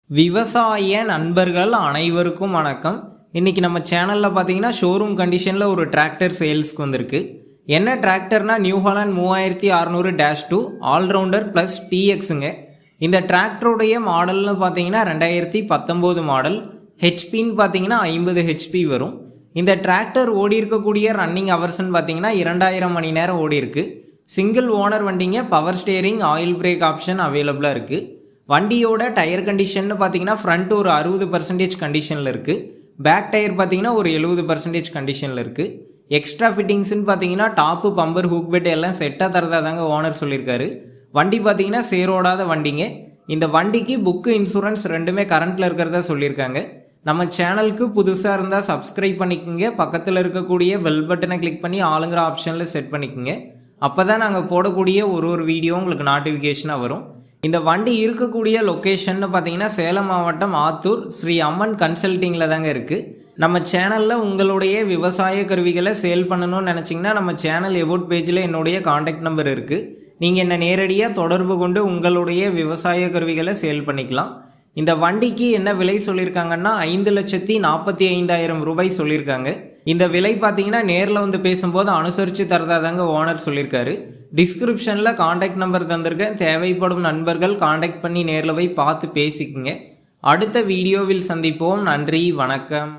விவசாய நண்பர்கள் அனைவருக்கும் வணக்கம். இன்றைக்கி நம்ம சேனலில் பார்த்தீங்கன்னா ஷோரூம் கண்டிஷனில் ஒரு டிராக்டர் சேல்ஸ்க்கு வந்திருக்கு. என்ன டிராக்டர்னால் நியூ ஹாலண்ட் 3600-2 ஆல்ரவுண்டர் ப்ளஸ் டிஎக்ஸுங்க. இந்த டிராக்டருடைய மாடல்னு பார்த்தீங்கன்னா 2019 மாடல். ஹெச்பின்னு பார்த்தீங்கன்னா 50 ஹெச்பி வரும். இந்த டிராக்டர் ஓடி இருக்கக்கூடிய ரன்னிங் ஹவர்ஸ்ன்னு பார்த்தீங்கன்னா 2000 மணி நேரம் ஓடி இருக்குது. சிங்கிள் ஓனர் வண்டிங்க. Power steering, oil break option அவைலபிளாக இருக்குது. வண்டியோட டயர் கண்டிஷன் பார்த்தீங்கன்னா ஃப்ரண்ட் ஒரு 60% கண்டிஷனில் இருக்குது. பேக் டயர் பார்த்தீங்கன்னா ஒரு 70% கண்டிஷனில் இருக்குது. எக்ஸ்ட்ரா ஃபிட்டிங்ஸ்ன்னு பார்த்தீங்கன்னா டாப்பு, பம்பர், ஹூக் பெட் எல்லாம் செட்டாக தரதா தாங்க ஓனர் சொல்லியிருக்காரு. வண்டி பார்த்தீங்கன்னா சேரோடாத வண்டிங்க. இந்த வண்டிக்கு புக்கு, இன்சூரன்ஸ் ரெண்டுமே கரண்ட்டில் இருக்கிறதா சொல்லியிருக்காங்க. நம்ம சேனலுக்கு புதுசாக இருந்தால் சப்ஸ்கிரைப் பண்ணிக்கோங்க. பக்கத்தில் இருக்கக்கூடிய பெல் பட்டனை கிளிக் பண்ணி ஆளுங்கிற ஆப்ஷனில் செட் பண்ணிக்கோங்க. அப்போ தான் நாங்கள் போடக்கூடிய ஒரு வீடியோ உங்களுக்கு நோட்டிஃபிகேஷனாக வரும். இந்த வண்டி இருக்கக்கூடிய லொக்கேஷன் பார்த்தீங்கன்னா சேலம் மாவட்டம் ஆத்தூர் ஸ்ரீ அம்மன் கன்சல்ட்டிங்கில் தாங்க இருக்குது. நம்ம சேனலில் உங்களுடைய விவசாய கருவிகளை சேல் பண்ணணும்னு நினச்சிங்கன்னா நம்ம சேனல் எபோட் பேஜில் என்னுடைய காண்டாக்ட் நம்பர் இருக்குது. நீங்கள் என்னை நேரடியாக தொடர்பு கொண்டு உங்களுடைய விவசாய கருவிகளை சேல் பண்ணிக்கலாம். இந்த வண்டிக்கு என்ன விலை சொல்லியிருக்காங்கன்னா 5,45,000 ரூபாய் சொல்லியிருக்காங்க. இந்த விலை பார்த்தீங்கன்னா நேரில் வந்து பேசும்போது அனுசரித்து தரதா தாங்க ஓனர் சொல்லியிருக்காரு. டிஸ்கிரிப்ஷனில் காண்டாக்ட் நம்பர் தந்திருக்கேன். தேவைப்படும் நண்பர்கள் காண்டாக்ட் பண்ணி நேரில் போய் பார்த்து பேசிக்குங்க. அடுத்த வீடியோவில் சந்திப்போம். நன்றி, வணக்கம்.